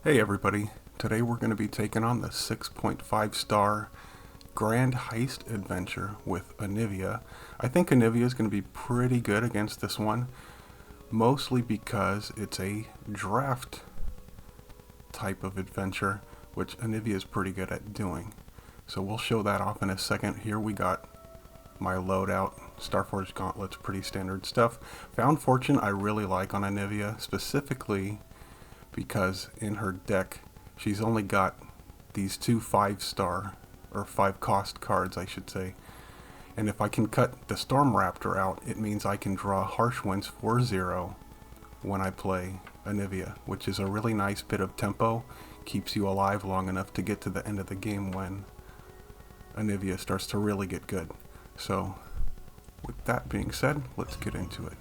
Hey everybody, today we're going to be taking on the 6.5 star Grand Heist adventure with Anivia. I think Anivia is going to be pretty good against this one, mostly because it's a draft type of adventure, which Anivia is pretty good at doing. So we'll show that off in a second. Here we got my loadout, Starforged Gauntlets, pretty standard stuff. Found Fortune I really like on Anivia, specifically because in her deck she's only got these two 5-star or 5-cost cards, I should say. And if I can cut the Storm Raptor out, it means I can draw Harsh Winds 4-0 when I play Anivia, which is a really nice bit of tempo. Keeps you alive long enough to get to the end of the game when Anivia starts to really get good. So with that being said, let's get into it.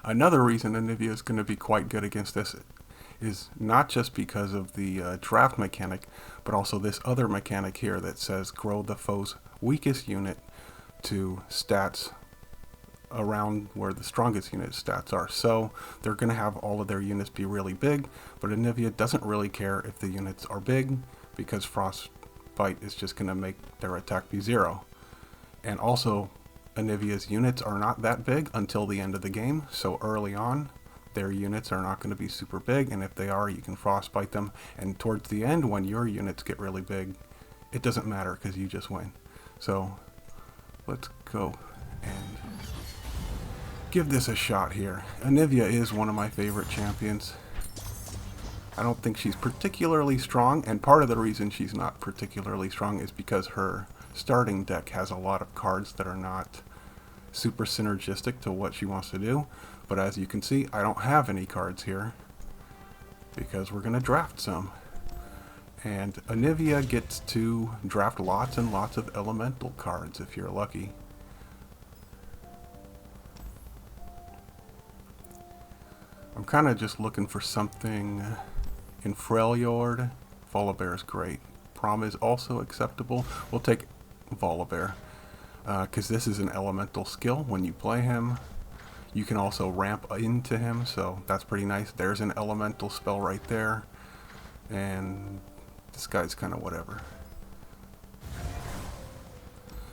Another reason Anivia is going to be quite good against this is not just because of the draft mechanic, but also this other mechanic here that says grow the foe's weakest unit to stats around where the strongest unit stats are. So they're going to have all of their units be really big, but Anivia doesn't really care if the units are big because Frostbite is just going to make their attack be 0. And also, Anivia's units are not that big until the end of the game, so early on their units are not going to be super big, and if they are, you can frostbite them, and towards the end when your units get really big, it doesn't matter because you just win. So let's go and give this a shot here. Anivia is one of my favorite champions. I don't think she's particularly strong, and part of the reason she's not particularly strong is because her starting deck has a lot of cards that are not super synergistic to what she wants to do. But as you can see, I don't have any cards here because we're going to draft some. And Anivia gets to draft lots and lots of elemental cards if you're lucky. I'm kind of just looking for something in Freljord. Volibear is great. Prom is also acceptable. We'll take Volibear because this is an elemental skill. When you play him, you can also ramp into him, so that's pretty nice. There's an elemental spell right there, and this guy's kind of whatever.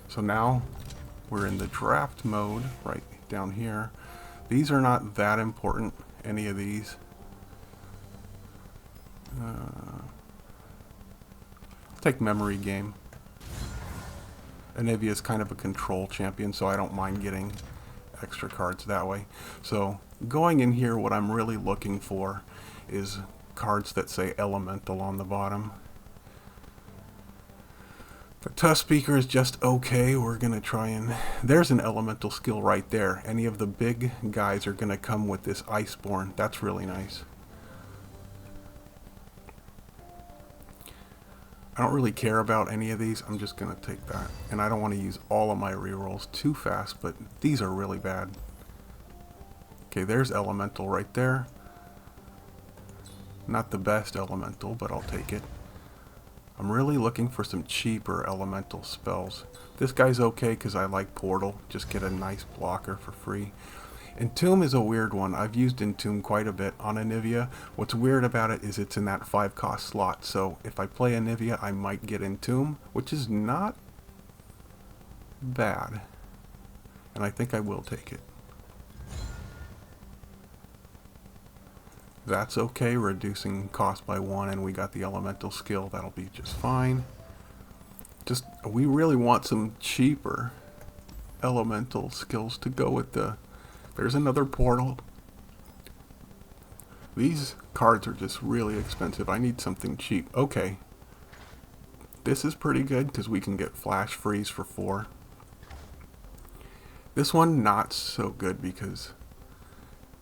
So now we're in the draft mode right down here. These are not that important, any of these. Take Memory Game. Anivia is kind of a control champion, so I don't mind getting extra cards that way. So going in here, what I'm really looking for is cards that say Elemental on the bottom. The Tusk Speaker is just okay. We're going to try and... There's an elemental skill right there. Any of the big guys are going to come with this Iceborne. That's really nice. I don't really care about any of these. I'm just going to take that. And I don't want to use all of my rerolls too fast, but these are really bad. Okay, there's Elemental right there. Not the best Elemental, but I'll take it. I'm really looking for some cheaper Elemental spells. This guy's okay because I like Portal. Just get a nice blocker for free. Entomb is a weird one. I've used Entomb quite a bit on Anivia. What's weird about it is it's in that 5-cost slot, so if I play Anivia, I might get Entomb, which is not bad. And I think I will take it. That's okay, reducing cost by 1, and we got the elemental skill. That'll be just fine. We really want some cheaper elemental skills to go with the... There's another Portal. These cards are just really expensive. I need something cheap. Okay. This is pretty good because we can get Flash Freeze for 4. This one not so good because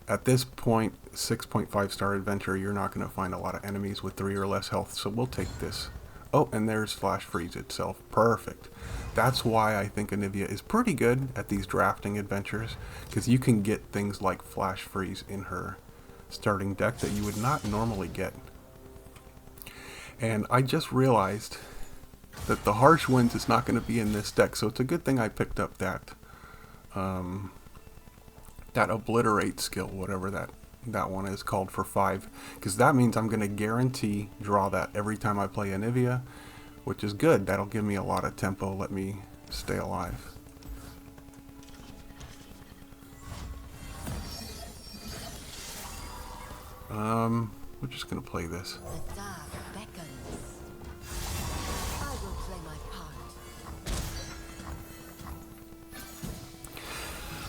at this point, 6.5 star adventure, you're not going to find a lot of enemies with 3 or less health, so we'll take this. Oh, and there's Flash Freeze itself. Perfect. That's why I think Anivia is pretty good at these drafting adventures, because you can get things like Flash Freeze in her starting deck that you would not normally get. And I just realized that the Harsh Winds is not going to be in this deck, so it's a good thing I picked up that that obliterate skill, whatever that one is called, for 5, because that means I'm going to guarantee draw that every time I play Anivia, which is good. That'll give me a lot of tempo, let me stay alive. We're just going to play this. The dark beckons. I will play my part.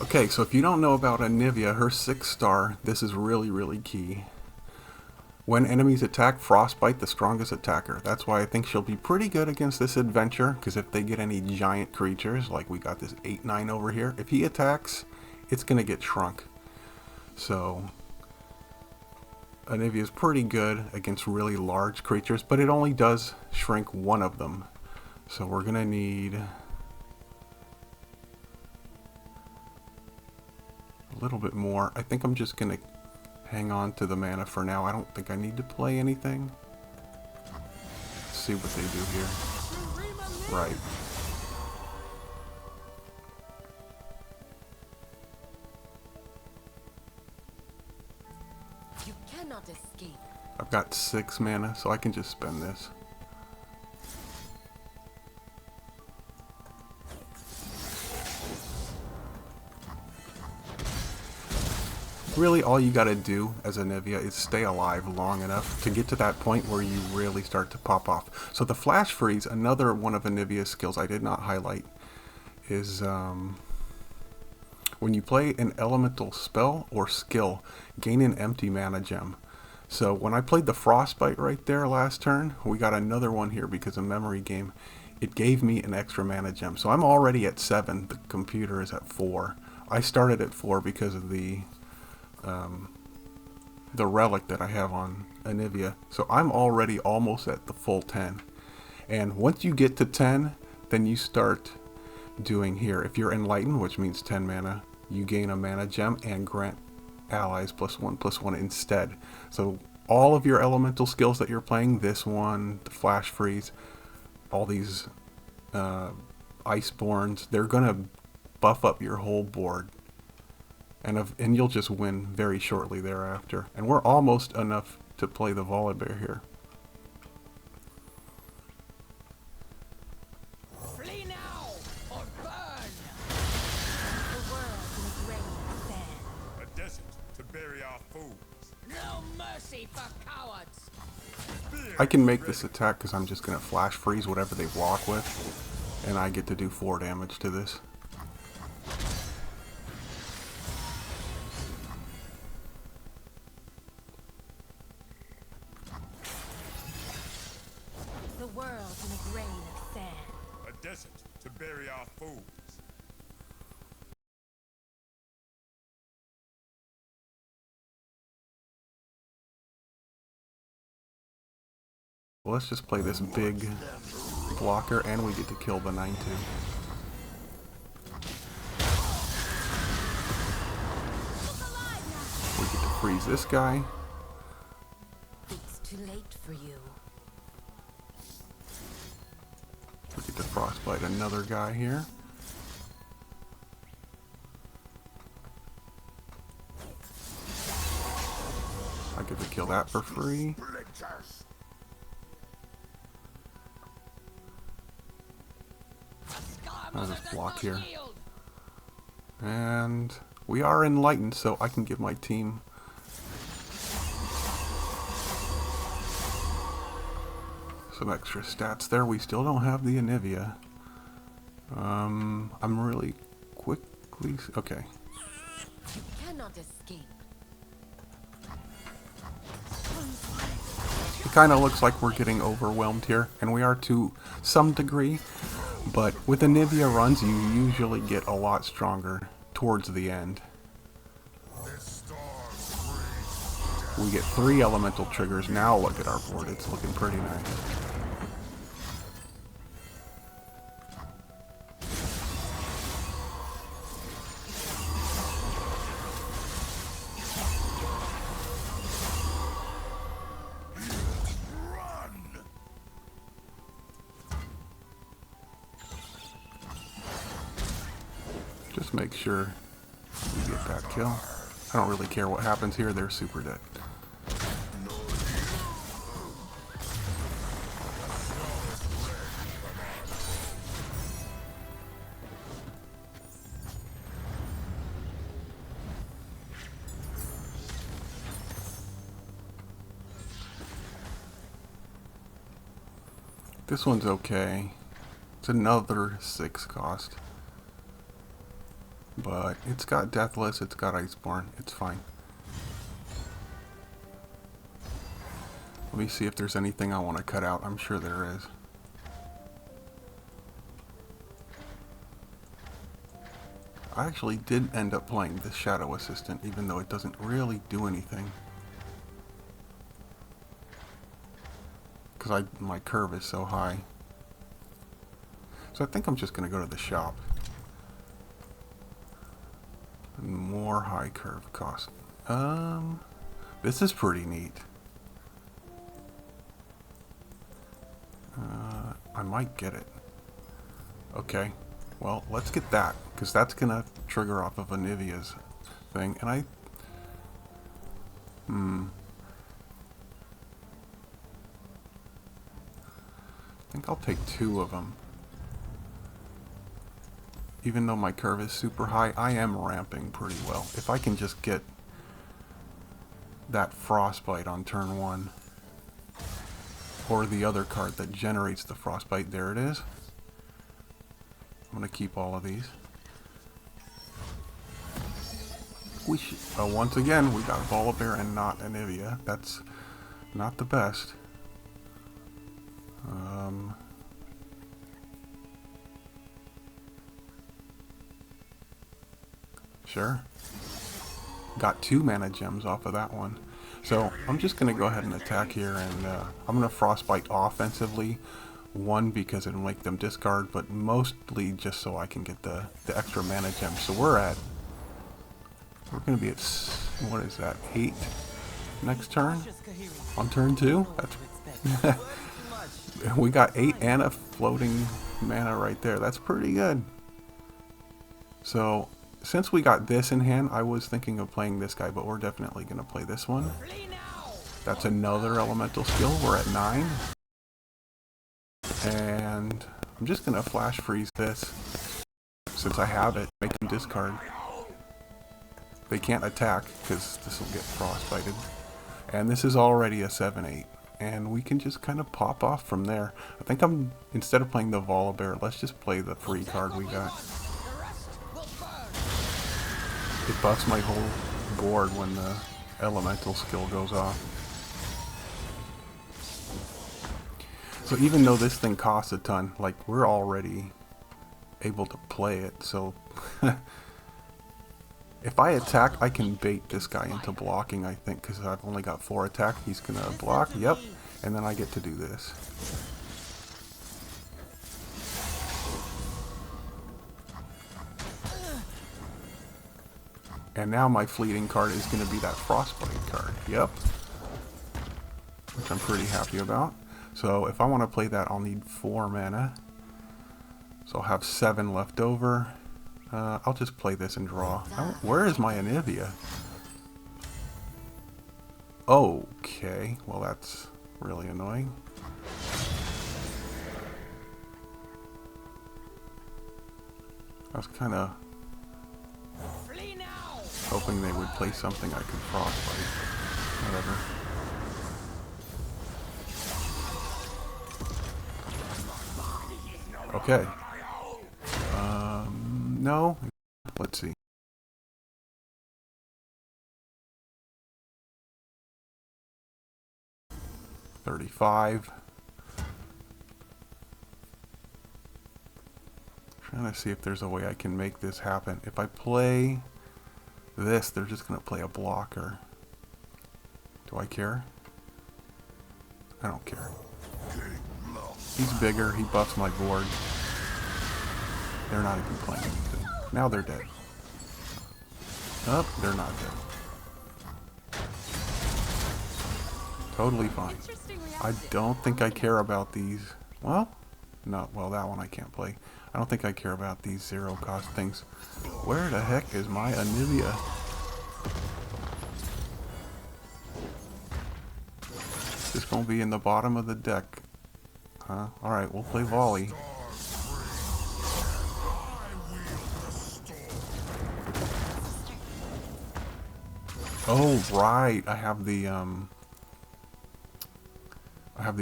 Okay, so if you don't know about Anivia, her 6-star, this is really, really key. When enemies attack, Frostbite the strongest attacker. That's why I think she'll be pretty good against this adventure, because if they get any giant creatures, like we got this 8-9 over here, if he attacks, it's going to get shrunk. So Anivia is pretty good against really large creatures, but it only does shrink one of them. So we're going to need a little bit more. I think I'm just going to hang on to the mana for now. I don't think I need to play anything. Let's see what they do here. Right. You cannot escape. I've got 6 mana, so I can just spend this. Really, all you gotta do as Anivia is stay alive long enough to get to that point where you really start to pop off. So the Flash Freeze, another one of Anivia's skills I did not highlight, is when you play an elemental spell or skill, gain an empty mana gem. So when I played the Frostbite right there last turn, we got another one here because of memory game. It gave me an extra mana gem. So I'm already at 7. The computer is at 4. I started at 4 because of the relic that I have on Anivia. So I'm already almost at the full 10. And once you get to 10, then you start doing here. If you're enlightened, which means 10 mana, you gain a mana gem and grant allies +1/+1 instead. So all of your elemental skills that you're playing, this one, the Flash Freeze, all these Iceborns, they're gonna buff up your whole board. And you'll just win very shortly thereafter. And we're almost enough to play the Volibear here. Flee now or burn! The world in a grain of sand. A desert to bury our fools. No mercy for cowards! I can make this attack because I'm just going to Flash Freeze whatever they block with. And I get to do 4 damage to this. The world in a grain of sand. A desert to bury our fools. Well, let's just play this big blocker and we get to kill the 9/2. We get to freeze this guy. It's too late for you. We get to frostbite another guy here. I get to kill that for free. I'll just block here. And we are enlightened, so I can give my team some extra stats there. We still don't have the Anivia. I'm really quickly... Okay. You cannot escape. It kind of looks like we're getting overwhelmed here, and we are to some degree. But with Anivia runs, you usually get a lot stronger towards the end. We get 3 elemental triggers. Now look at our board. It's looking pretty nice. Just make sure we get Bad kill. I don't really care what happens here. They're super dead. This one's okay. It's another 6 cost. But it's got Deathless, it's got Iceborne, it's fine. Let me see if there's anything I want to cut out. I'm sure there is. I actually did end up playing this Shadow Assistant, even though it doesn't really do anything. Because my curve is so high. So I think I'm just going to go to the shop. More high curve cost. This is pretty neat. I might get it. Okay. Well, let's get that, because that's going to trigger off of Anivia's thing. And I think I'll take 2 of them. Even though my curve is super high, I am ramping pretty well. If I can just get that Frostbite on turn 1, or the other card that generates the Frostbite, there it is. I'm going to keep all of these. Once again, we got Volibear and not Anivia. That's not the best. Sure. Got 2 mana gems off of that one. So I'm just going to go ahead and attack here, and I'm going to Frostbite offensively. 1, because it'll make them discard, but mostly just so I can get the extra mana gems. So we're going to be at, what is that, 8 next turn? On turn 2? That's we got 8 and a floating mana right there. That's pretty good. So since we got this in hand, I was thinking of playing this guy, but we're definitely going to play this one. That's another elemental skill. We're at 9. And I'm just going to flash freeze this. Since I have it, make them discard. They can't attack because this will get frostbited. And this is already a 7/8. And we can just kind of pop off from there. I think instead of playing the Volibear, let's just play the free card we got. It buffs my whole board when the elemental skill goes off. So even though this thing costs a ton, like, we're already able to play it, so if I attack, I can bait this guy into blocking, I think, because I've only got 4 attack. He's gonna block, yep, and then I get to do this. And now my fleeting card is going to be that Frostbite card. Yep. Which I'm pretty happy about. So if I want to play that, I'll need 4 mana. So I'll have 7 left over. I'll just play this and draw. Where is my Anivia? Okay. Well, that's really annoying. I was kind of hoping they would play something I could frostbite. Whatever. Okay. No. Let's see. $35. Trying to see if there's a way I can make this happen. If I play this, they're just going to play a blocker. Do I care? I don't care. He's bigger. He buffs my board. They're not even playing anything. Now they're dead. Oh, they're not dead. Totally fine. I don't think I care about these. Well, no. Well, that one I can't play. I don't think I care about these 0 cost things. Where the heck is my Anivia? just gonna be in the bottom of the deck. Huh? Alright, we'll play volley. Oh, right. I have the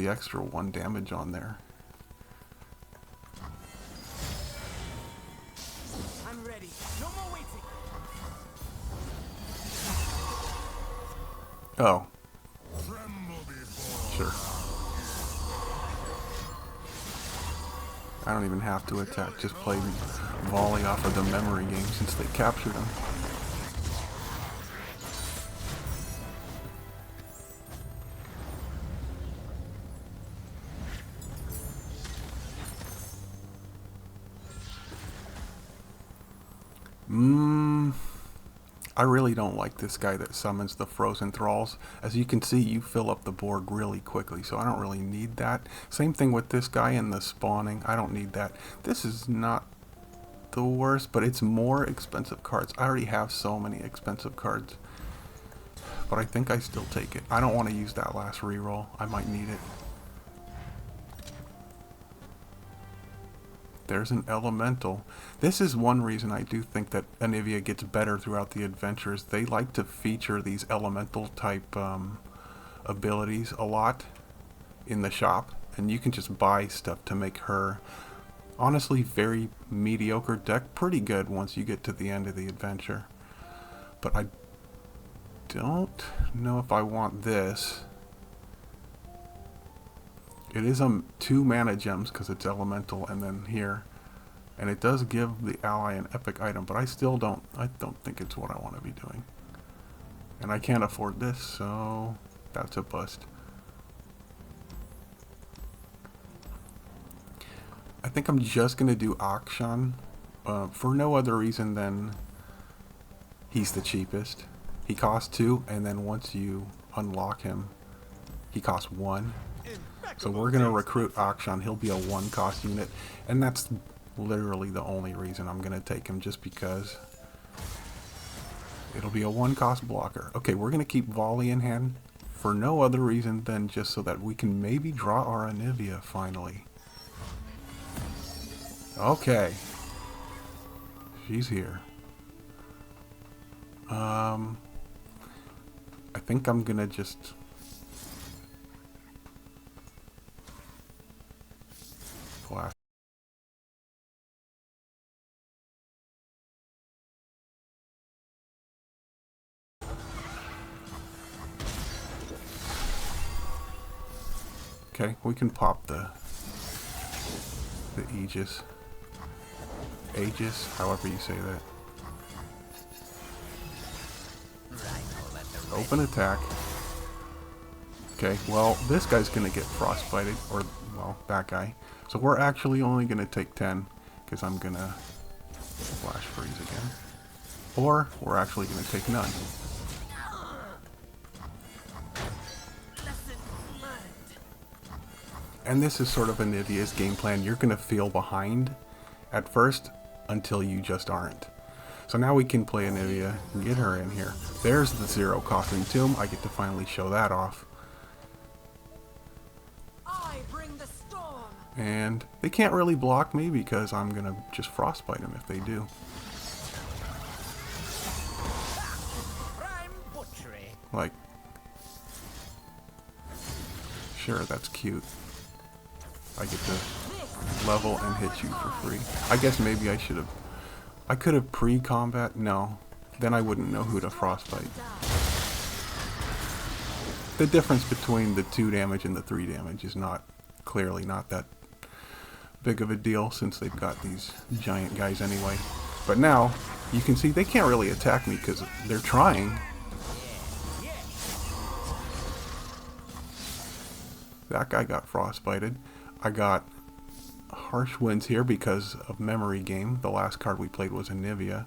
extra 1 damage on there. I'm ready. No more waiting. Oh. Sure. I don't even have to attack, just play volley off of the memory game since they captured him. I really don't like this guy that summons the frozen thralls. As you can see, you fill up the board really quickly, so I don't really need that. Same thing with this guy and the spawning. I don't need that. This is not the worst, but it's more expensive cards. I already have so many expensive cards, but I think I still take it. I don't want to use that last reroll. I might need it. There's an elemental. This is one reason I do think that Anivia gets better throughout the adventures. They like to feature these elemental type abilities a lot in the shop, and you can just buy stuff to make her honestly very mediocre deck pretty good once you get to the end of the adventure. But I don't know if I want this. It is 2 mana gems because it's elemental, and then here, and it does give the ally an epic item, but I don't think it's what I want to be doing, and I can't afford this, so that's a bust. I think I'm just gonna do Akshan for no other reason than he's the cheapest. He costs 2, and then once you unlock him, he costs 1. So we're going to recruit Akshan. He'll be a 1 cost unit. And that's literally the only reason I'm going to take him, just because it'll be a 1 cost blocker. Okay, we're going to keep volley in hand for no other reason than just so that we can maybe draw our Anivia finally. Okay. She's here. I think I'm going to just... flash. Okay, we can pop the Aegis. Aegis, however you say that. Open attack. Okay, well, this guy's gonna get frostbited, or, well, that guy. So we're actually only gonna take 10, because I'm gonna flash freeze again. Or, we're actually gonna take none. And this is sort of Anivia's game plan. You're gonna feel behind at first, until you just aren't. So now we can play Anivia and get her in here. There's the 0 cost Entomb. I get to finally show that off. I bring the storm. And they can't really block me because I'm gonna just frostbite them if they do. Like, sure, that's cute. I get to level and hit you for free. I guess maybe I should have... I could have pre-combat? No. Then I wouldn't know who to frostbite. The difference between the 2 damage and the 3 damage is clearly not that big of a deal, since they've got these giant guys anyway. But now, you can see they can't really attack me because they're trying. That guy got frostbited. I got Harsh Winds here because of Memory Game. The last card we played was Anivia.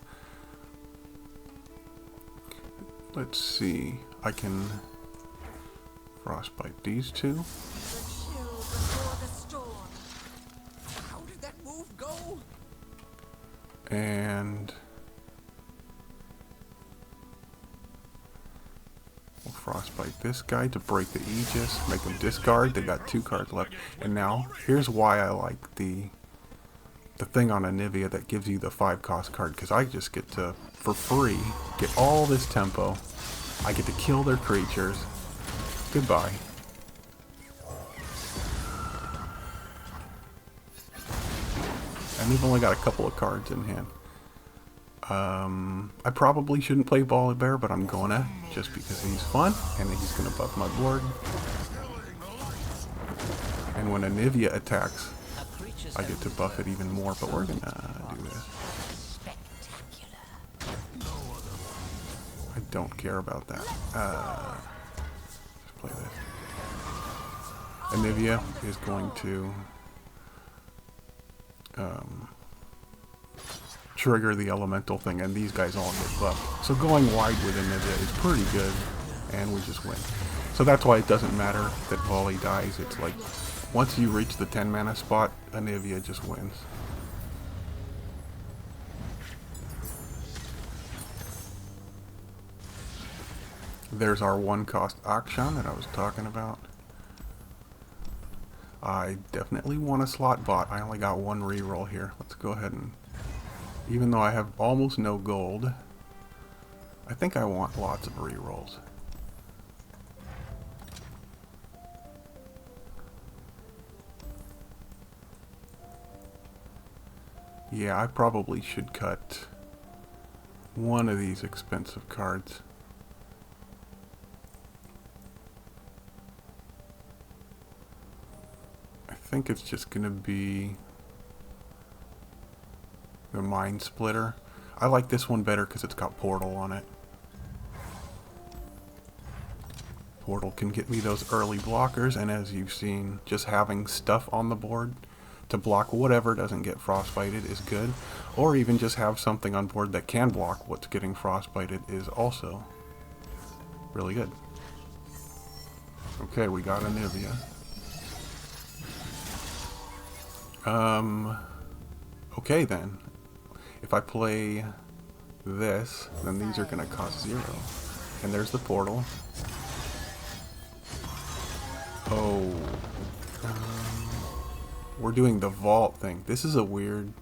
Let's see. I can frostbite these 2. The chill before the storm. How did that move go? And we'll frostbite this guy to break the Aegis, make him discard. They got 2 cards left. And now, here's why I like the thing on Anivia that gives you the 5 cost card, because I just get to, for free, get all this tempo. I get to kill their creatures. Goodbye. And we've only got a couple of cards in hand. I probably shouldn't play Ball Bear, but I'm gonna, just because he's fun, and he's gonna buff my board. And when Anivia attacks, I get to buff it even more, but we're gonna do this. I don't care about that. Let's play this. Anivia is going to trigger the elemental thing, and these guys all get buffed. So going wide with Anivia is pretty good, and we just win. So that's why it doesn't matter that Volley dies. It's like, once you reach the 10 mana spot, Anivia just wins. There's our 1 cost Akshan that I was talking about. I definitely want a slot bot. I only got 1 reroll here. Let's go ahead and, even though I have almost no gold, I think I want lots of rerolls. Yeah, I probably should cut one of these expensive cards. I think it's just gonna be the Mind Splitter. I like this one better because it's got Portal on it. Portal can get me those early blockers, and as you've seen, just having stuff on the board to block whatever doesn't get frostbited is good. Or even just have something on board that can block what's getting frostbited is also really good. Okay, we got Anivia. Okay then. If I play this, then these are going to cost 0. And there's the portal. Oh. We're doing the vault thing. This is a weird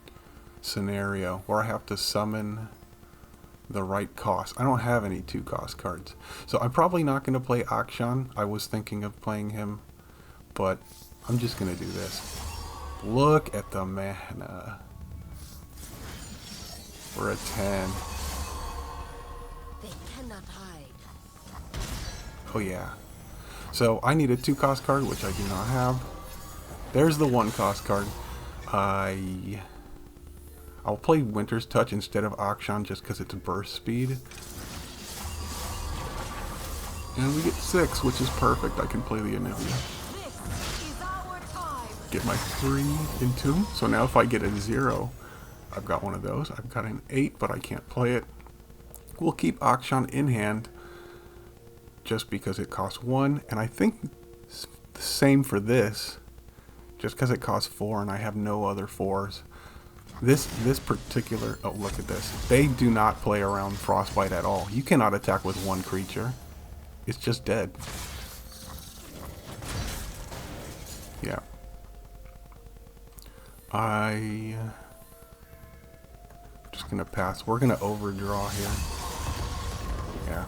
scenario where I have to summon the right cost. I don't have any 2 cost cards. So I'm probably not going to play Akshan. I was thinking of playing him, but I'm just going to do this. Look at the mana. We're at 10. They cannot hide. Oh yeah. So I need a 2 cost card, which I do not have. There's the 1 cost card. I'll play Winter's Touch instead of Akshan just because it's burst speed. And we get 6, which is perfect. I can play the Anivia. This is our time. Get my 3 Entomb. So now if I get a 0, I've got one of those. I've got an 8, but I can't play it. We'll keep Akshan in hand just because it costs 1. And I think the same for this. Just because it costs 4 and I have no other 4s. This particular... Oh, look at this. They do not play around Frostbite at all. You cannot attack with 1 creature. It's just dead. Yeah. I'm just going to pass. We're going to overdraw here. Yeah.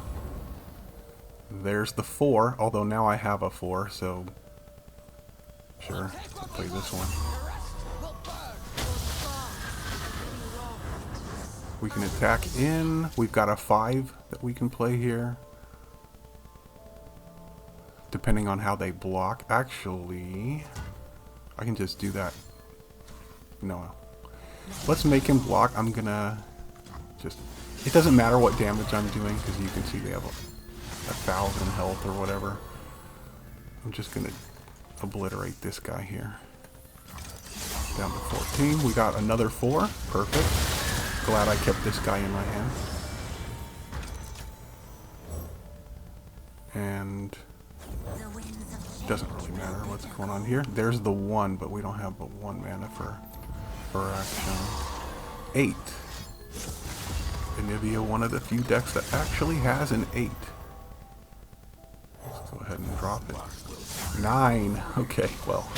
There's the 4, although now I have a 4, so... Sure, I'll play this one. We can attack in. We've got a 5 that we can play here. Depending on how they block. Actually, I can just do that. No. Let's make him block. I'm gonna just... It doesn't matter what damage I'm doing because you can see they have 1,000 health or whatever. I'm just gonna obliterate this guy here. Down to 14. We got another 4. Perfect. Glad I kept this guy in my hand. And doesn't really matter what's going on here. There's the 1, but we don't have but 1 mana for action. 8. Anivia, one of the few decks that actually has an 8. Go ahead and drop it. 9. Okay, well.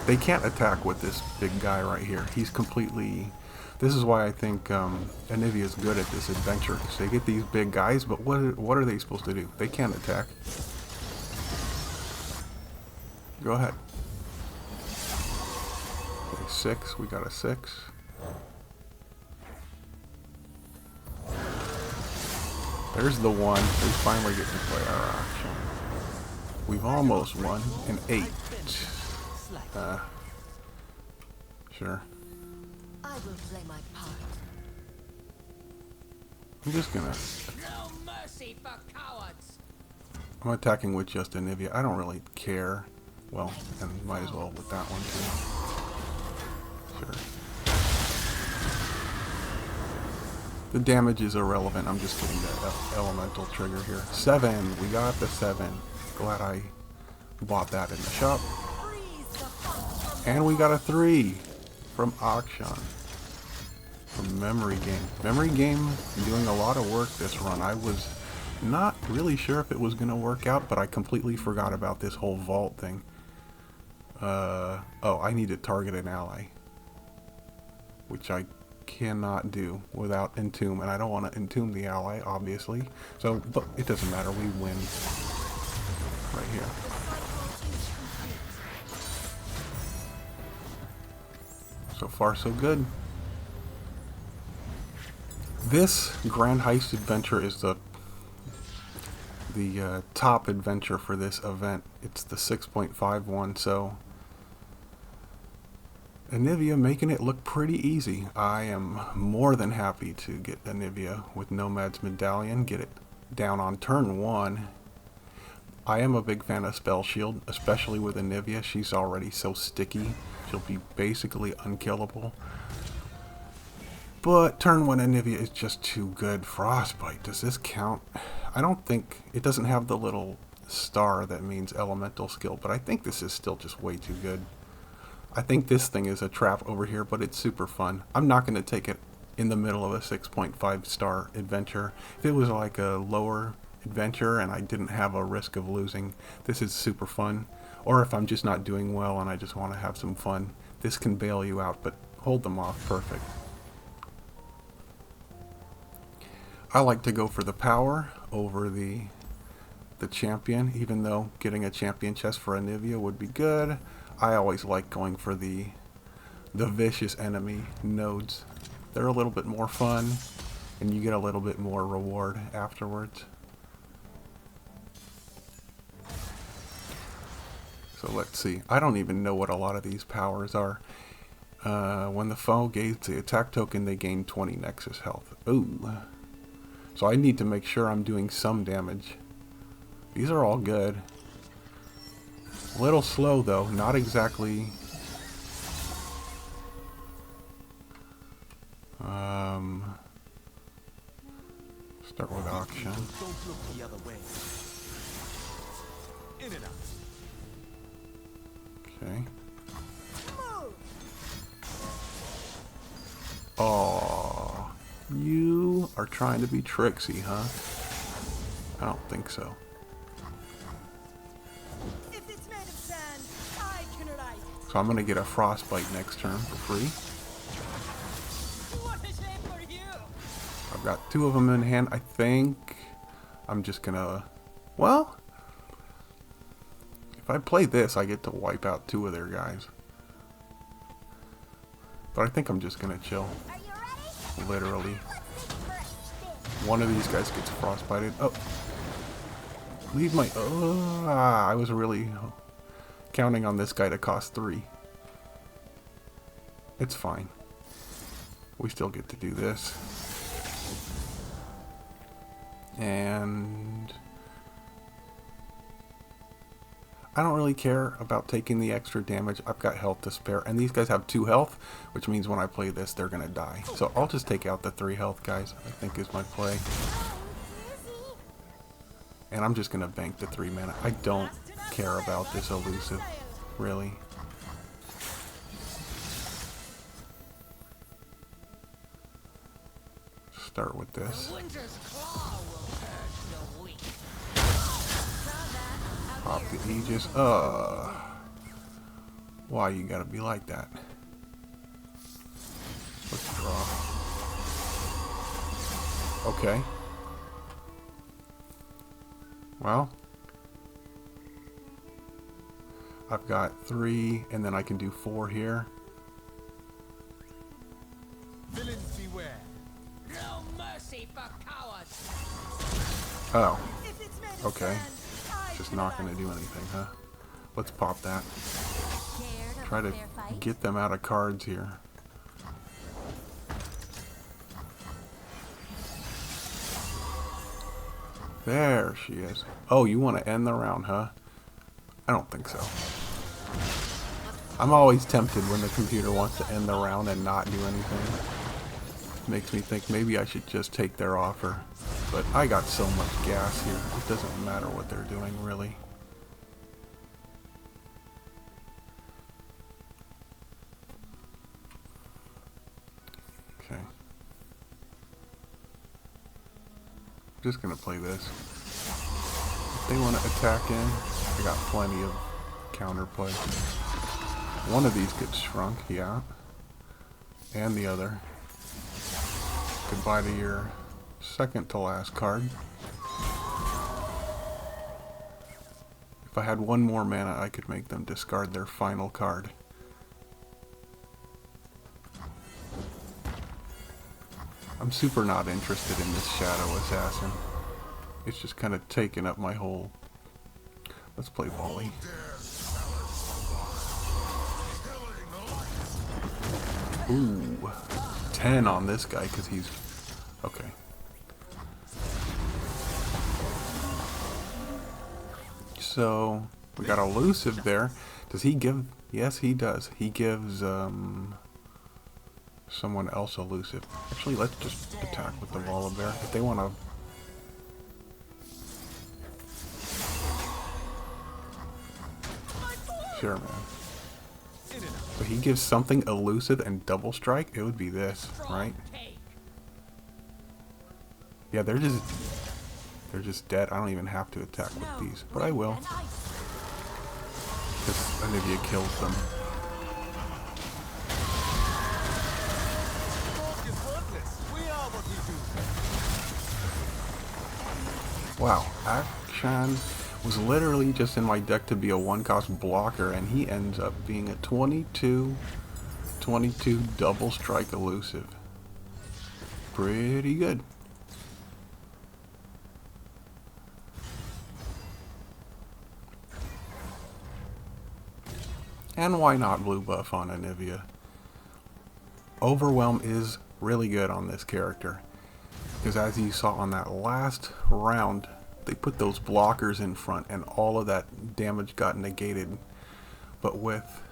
They can't attack with this big guy right here. He's completely... This is why I think Anivia is good at this adventure. Because they get these big guys, but what are they supposed to do? They can't attack. Go ahead. Okay, 6. We got a 6. There's the 1. We finally get to play our action. We've almost won. An 8. Sure. I will play my part. I'm just gonna... No mercy for cowards. I'm attacking with just Anivia. I don't really care. Well, and might as well with that one too. Sure. The damage is irrelevant. I'm just getting that elemental trigger here. 7. We got the 7. Glad I bought that in the shop. And we got a 3 from auction. From Memory Game. Memory Game doing a lot of work this run. I was not really sure if it was going to work out, but I completely forgot about this whole vault thing. Oh, I need to target an ally. Which I cannot do without entomb, and I don't want to entomb the ally, obviously. So, but it doesn't matter. We win right here. So far, so good. This Grand Heist adventure is the top adventure for this event. It's the 6.51, so Anivia making it look pretty easy. I am more than happy to get Anivia with Nomad's Medallion, get it down on turn 1. I am a big fan of Spell Shield, especially with Anivia. She's already so sticky. She'll be basically unkillable. But turn 1 Anivia is just too good. Frostbite, does this count? I don't think... It doesn't have the little star that means elemental skill, but I think this is still just way too good. I think this thing is a trap over here, but it's super fun. I'm not going to take it in the middle of a 6.5 star adventure. If it was like a lower adventure and I didn't have a risk of losing, this is super fun. Or if I'm just not doing well and I just want to have some fun, this can bail you out, but hold them off perfect. I like to go for the power over the champion, even though getting a champion chest for Anivia would be good. I always like going for the vicious enemy nodes. They're a little bit more fun, and you get a little bit more reward afterwards. So let's see. I don't even know what a lot of these powers are. When the foe gains the attack token, they gain 20 Nexus health. Ooh. So I need to make sure I'm doing some damage. These are all good. A little slow though, not exactly. Start with auction. Don't look the other way. In and out. Okay. Oh, you are trying to be tricksy, huh? I don't think so. If it's made of sand, I can write it. So I'm gonna get a frostbite next turn for free. What a shame for you. I've got 2 of them in hand. I think I'm just gonna, well, if I play this, I get to wipe out 2 of their guys. But I think I'm just gonna chill. Are you ready? Literally. One of these guys gets frostbited. Oh. Leave my... Oh, I was really counting on this guy to cost 3. It's fine. We still get to do this. And... I don't really care about taking the extra damage. I've got health to spare. And these guys have 2 health, which means when I play this, they're going to die. So I'll just take out the 3 health guys, I think is my play. And I'm just going to bank the 3 mana. I don't care about this elusive, really. Start with this. Winter's claw will hurt the weak. The Aegis. Why you gotta be like that? Let's draw. Okay. Well, I've got 3, and then I can do 4 here. Villains beware. No mercy for cowards. Oh, If it's meant to okay. stand, I Just can not gonna advise. do anything, huh? Let's pop that. Scared of Try a to fair fight? get them out of cards here. There she is. Oh, you want to end the round, huh? I don't think so. I'm always tempted when the computer wants to end the round and not do anything. Makes me think maybe I should just take their offer. But I got so much gas here, it doesn't matter what they're doing, really. Okay. I'm just gonna play this. If they want to attack in, I got plenty of counterplay. One of these gets shrunk, yeah. And the other. Goodbye to your second to last card. If I had one more mana, I could make them discard their final card. I'm super not interested in this Shadow Assassin. It's just kind of taking up my whole... Let's play volley. Ooh, 10 on this guy because he's... Okay. So, we got elusive there. Does he give... Yes, he does. He gives someone else elusive. Actually, let's just attack with the Volibear. If they want to... Sure, man. So he gives something elusive and double strike? It would be this, right? Yeah, they're just dead. I don't even have to attack with these, but I will. Because Anivia kills them. Wow, Akshan was literally just in my deck to be a 1-cost blocker, and he ends up being a 22 double strike elusive. Pretty good. And why not blue buff on Anivia? Overwhelm is really good on this character. Because as you saw on that last round, they put those blockers in front and all of that damage got negated. But with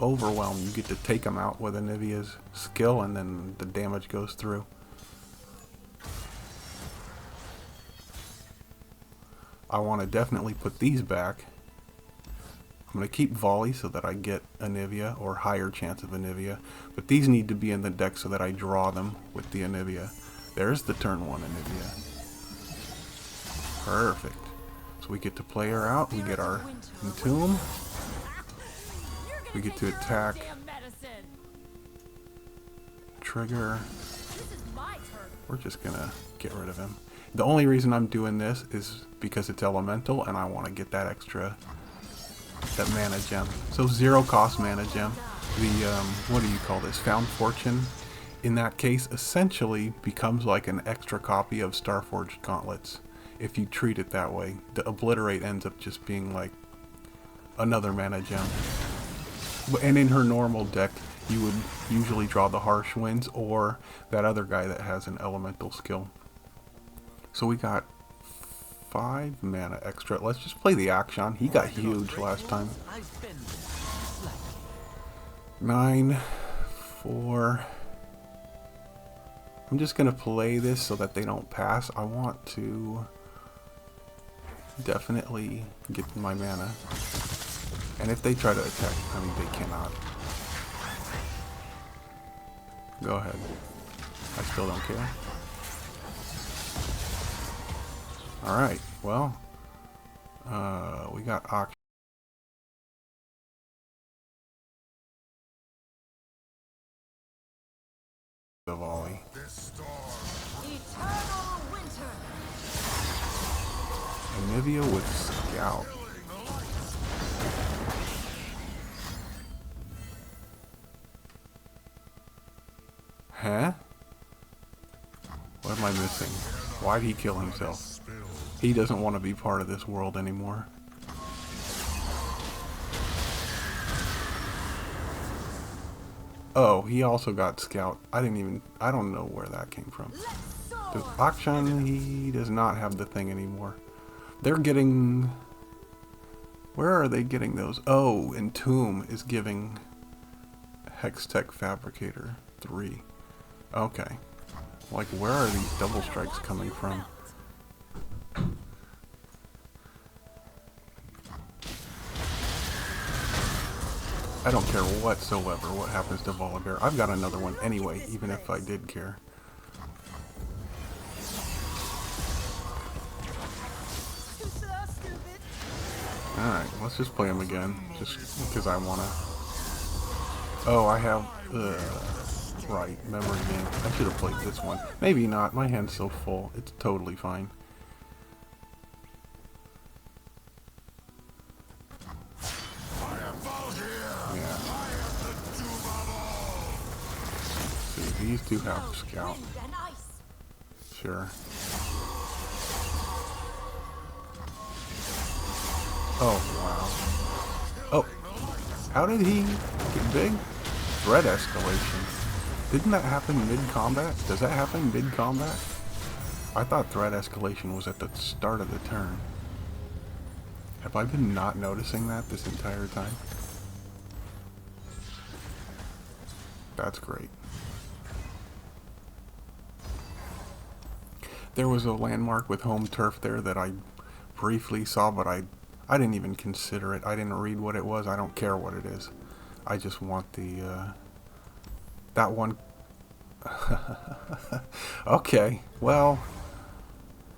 Overwhelm, you get to take them out with Anivia's skill and then the damage goes through. I want to definitely put these back. I'm going to keep volley so that I get Anivia, or higher chance of Anivia. But these need to be in the deck so that I draw them with the Anivia. There's the turn 1 Anivia. Perfect. So we get to play her out. We get our Entomb. We get to attack. Trigger. We're just going to get rid of him. The only reason I'm doing this is because it's elemental and I want to get that extra... that mana gem. So 0 cost mana gem. The, what do you call this? Found Fortune, in that case, essentially becomes like an extra copy of Starforged Gauntlets. If you treat it that way. The Obliterate ends up just being like another mana gem. And in her normal deck, you would usually draw the Harsh Winds or that other guy that has an elemental skill. So we got 5 mana extra. Let's just play the Action. He got huge last time. 9, 4. I'm just gonna play this so that they don't pass. I want to definitely get my mana. And if they try to attack, I mean, they cannot. Go ahead. I still don't care. Alright, well, We got Ox. The volley. Eternal winter. Anivia with Scout. Huh? What am I missing? Why'd he kill himself? He doesn't want to be part of this world anymore. Oh, he also got Scout. I don't know where that came from. Does Akshan, he does not have the thing anymore. They're getting... Where are they getting those? Oh, Entomb is giving Hextech Fabricator 3. Okay. Like, where are these double strikes coming from? I don't care whatsoever what happens to Volibear. I've got another one anyway, even if I did care. Alright, let's just play him again. Just because I want to... Oh, I have... right, memory game. I should have played this one. Maybe not. My hand's so full. It's totally fine. Yeah. See, these two have Scout. Sure. Oh, wow. Oh, how did he get big? Threat escalation. Didn't that happen mid-combat? Does that happen mid-combat? I thought threat escalation was at the start of the turn. Have I been not noticing that this entire time? That's great. There was a landmark with home turf there that I briefly saw, but I didn't even consider it. I didn't read what it was. I don't care what it is. I just want the, that one. Okay, well,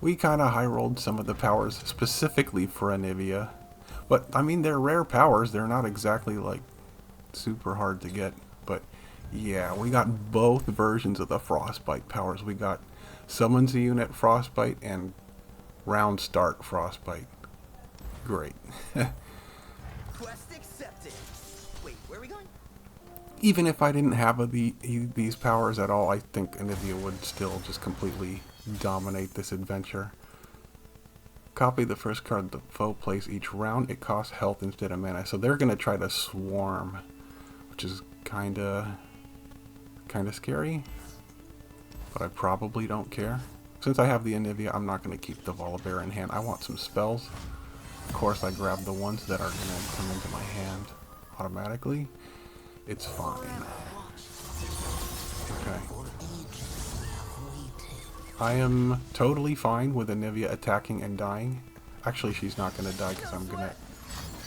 we kind of high-rolled some of the powers specifically for Anivia. But, I mean, they're rare powers. They're not exactly, like, super hard to get. But, yeah, we got both versions of the Frostbite powers. We got Summons a Unit Frostbite and Round Start Frostbite. Great. Quest accepted. Wait, where are we going? Even if I didn't have these powers at all, I think Anivia would still just completely dominate this adventure. Copy the first card the foe plays each round. It costs health instead of mana. So they're going to try to swarm, which is kind of scary. But I probably don't care. Since I have the Anivia, I'm not going to keep the Volibear in hand. I want some spells. Of course, I grab the ones that are going to come into my hand automatically. It's fine. Okay. I am totally fine with Anivia attacking and dying. Actually, she's not going to die because I'm going to...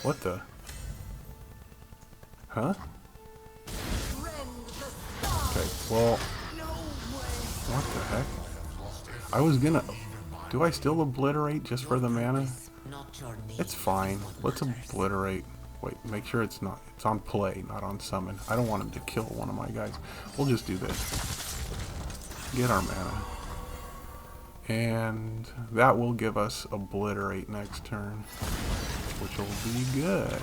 What the? Huh? Okay, well... What the heck? I was gonna... Do I still obliterate just for the mana? It's fine. Let's obliterate. Wait, make sure it's not... It's on play, not on summon. I don't want him to kill one of my guys. We'll just do this. Get our mana. And that will give us obliterate next turn, which will be good.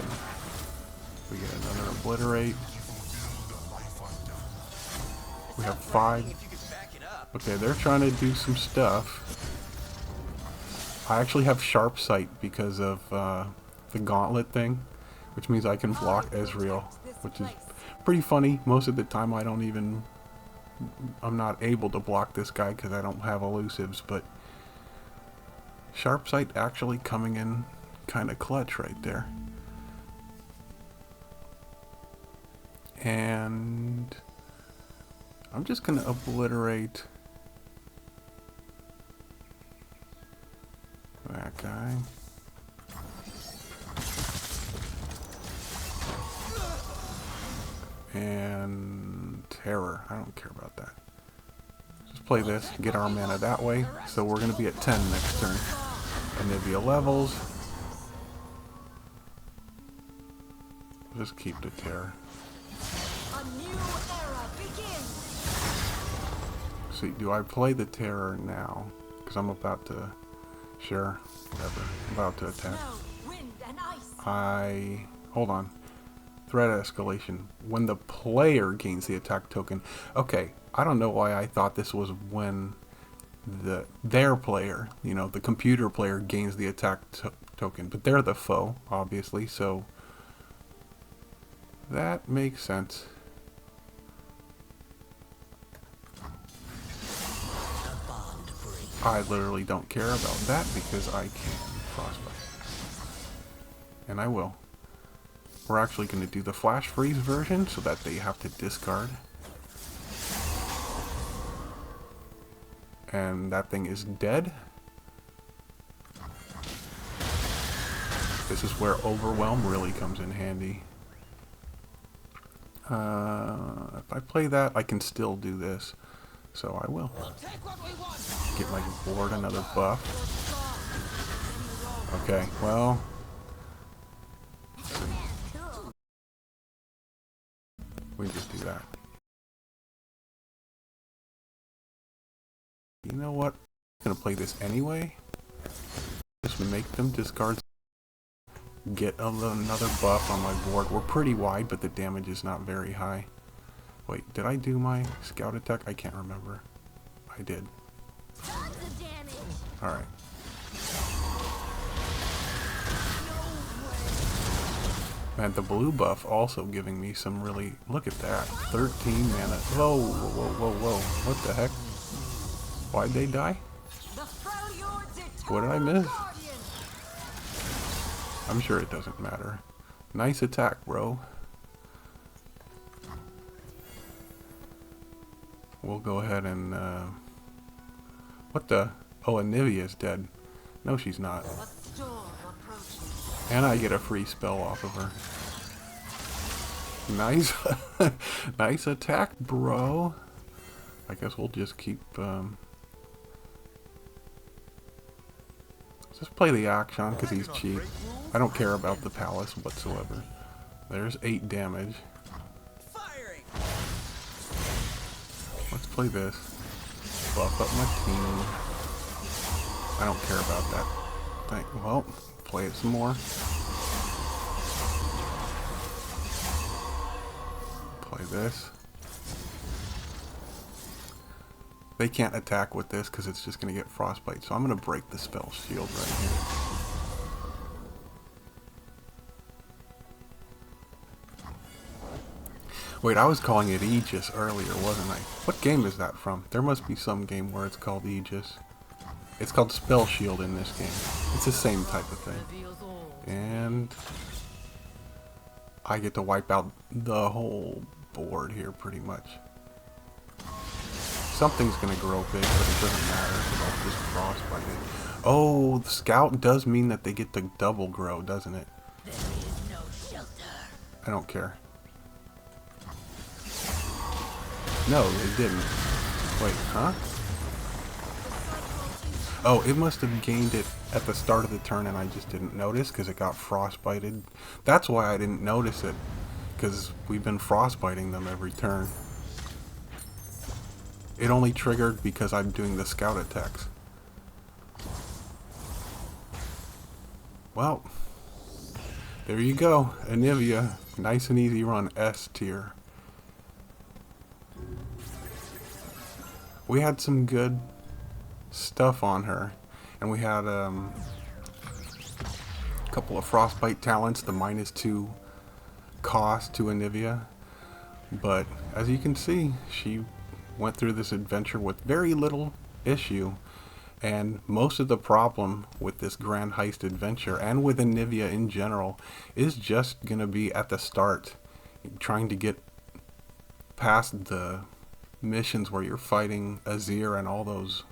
We get another obliterate. We have 5. Okay, they're trying to do some stuff. I actually have sharp sight because of the gauntlet thing, which means I can block Ezreal, which is pretty funny. Most of the time I'm not able to block this guy because I don't have elusives, but sharp sight actually coming in kind of clutch right there. And I'm just going to obliterate that guy. And terror. I don't care about that. Just play this, get our mana that way. So we're going to be at 10 next turn. Anivia levels. Just keep the terror. A new era begins. See, do I play the terror now? Because I'm about to... Sure, whatever. I'm about to attack. Snow, wind, and ice. Hold on. Threat escalation. When the player gains the attack token. Okay, I don't know why I thought this was when their player, you know, the computer player gains the attack token. But they're the foe, obviously, so... That makes sense. I literally don't care about that because I can't frostbite. And I will. We're actually going to do the flash freeze version so that they have to discard. And that thing is dead. This is where overwhelm really comes in handy. If I play that, I can still do this. So I will. Get my board another buff. Okay, well. We just do that. You know what? I'm gonna play this anyway. Just make them discard. Get another buff on my board. We're pretty wide, but the damage is not very high. Wait, did I do my scout attack? I can't remember. I did. Alright. Man, the blue buff also giving me some really... Look at that. 13 mana. Whoa, whoa, whoa, whoa. What the heck? Why'd they die? What did I miss? I'm sure it doesn't matter. Nice attack, bro. We'll go ahead and, what the? Oh, Anivia is dead. No, she's not. And I get a free spell off of her. Nice. Nice attack, bro. I guess we'll just keep, just play the Action because he's cheap. I don't care about the palace whatsoever. There's 8 damage. Let's play this. Buff up my team. I don't care about that thing. Well, play it some more. Play this. They can't attack with this because it's just going to get frostbite. So I'm going to break the spell shield right here. Wait, I was calling it Aegis earlier, wasn't I? What game is that from? There must be some game where it's called Aegis. It's called Spell Shield in this game. It's the same type of thing. And I get to wipe out the whole board here pretty much. Something's gonna grow big, but it doesn't matter because I'll just frostbite it. Oh, the scout does mean that they get to double grow, doesn't it? There is no shelter. I don't care. No, they didn't. Wait, huh? Oh, it must have gained it at the start of the turn and I just didn't notice because it got frostbited. That's why I didn't notice it, because we've been frostbiting them every turn. It only triggered because I'm doing the scout attacks. Well, there you go. Anivia, nice and easy run, S tier. We had some good stuff on her, and we had a couple of frostbite talents, the -2 cost to Anivia, but as you can see, she went through this adventure with very little issue, and most of the problem with this Grand Heist adventure and with Anivia in general is just gonna be at the start, trying to get past the missions where you're fighting Azir and all those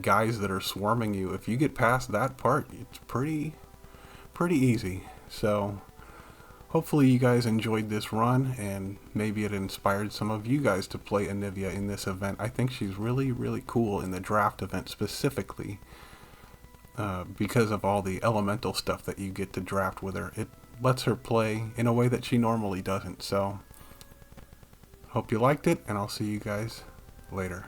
guys that are swarming you. If you get past that part, it's pretty easy. So hopefully you guys enjoyed this run, and maybe it inspired some of you guys to play Anivia in this event. I think she's really cool in the draft event specifically because of all the elemental stuff that you get to draft with her. lets her play in a way that she normally doesn't. So, hope you liked it, and I'll see you guys later.